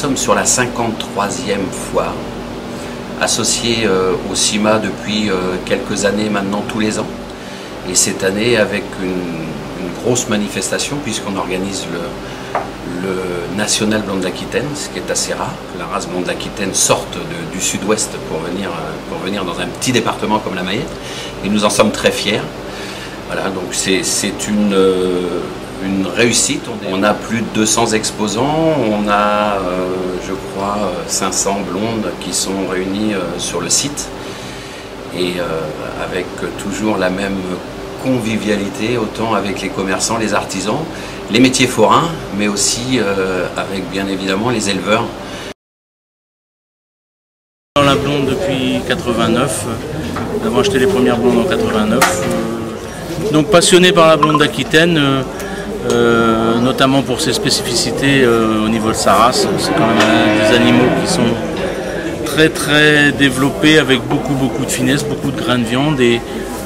sommes sur la 53e foire, associée au CIMA depuis quelques années maintenant, tous les ans. Et cette année avec une grosse manifestation, puisqu'on organise le National Blond d'Aquitaine, ce qui est assez rare, que la race blonde d'Aquitaine sorte du sud-ouest pour venir dans un petit département comme la Mayenne. Et nous en sommes très fiers. Voilà, donc c'est une réussite. On a plus de 200 exposants, on a je crois 500 blondes qui sont réunies sur le site et avec toujours la même convivialité, autant avec les commerçants, les artisans, les métiers forains, mais aussi avec bien évidemment les éleveurs. Dans la blonde depuis 89, nous avons acheté les premières blondes en 89. Donc passionné par la blonde d'Aquitaine, notamment pour ses spécificités au niveau de sa race. C'est quand même des animaux qui sont très développés avec beaucoup de finesse, beaucoup de grains de viande, et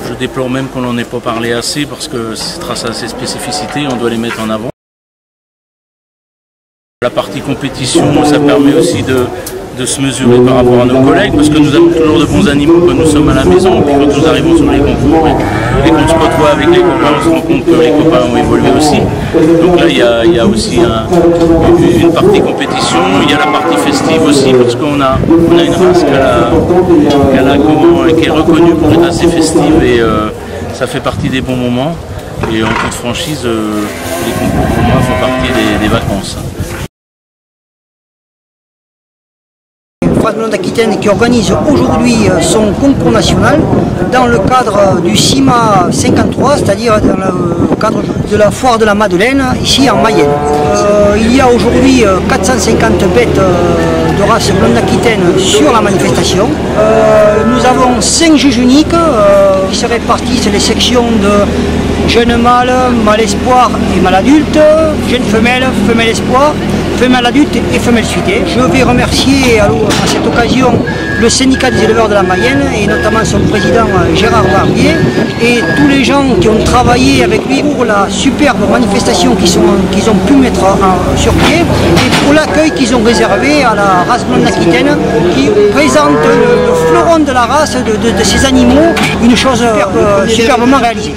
je déplore même qu'on n'en ait pas parlé assez parce que grâce à ces spécificités, on doit les mettre en avant. La partie compétition, ça permet aussi de se mesurer par rapport à nos collègues, parce que nous avons toujours de bons animaux quand nous sommes à la maison, puis quand nous arrivons sur les concours et qu'on se côtoie avec les copains, on se rend compte que les copains ont évolué aussi. Donc là il y a aussi une partie compétition, il y a la partie festive aussi, parce qu'on a une race qui est reconnue pour être assez festive, et ça fait partie des bons moments, et en toute franchise, les concours pour moi font partie des vacances. La Blonde d'Aquitaine qui organise aujourd'hui son concours national dans le cadre du CIMA 53, c'est-à-dire dans le cadre de la foire de la Madeleine, ici en Mayenne. Il y a aujourd'hui 450 bêtes de race blonde d'Aquitaine sur la manifestation. Nous avons 5 juges uniques qui se répartissent les sections de jeunes mâles, mâle espoir et mâle adulte, jeunes femelles, femelle espoir, femelle adulte et femelle suitée. Je vais remercier à cette occasion le syndicat des éleveurs de la Mayenne et notamment son président Gérard Barbier et tous les gens qui ont travaillé avec lui pour la superbe manifestation qu'ils ont pu mettre sur pied et pour l'accueil qu'ils ont réservé à la race blonde d'Aquitaine qui présente le fleuron de la race de ces animaux, une chose superbement réalisée.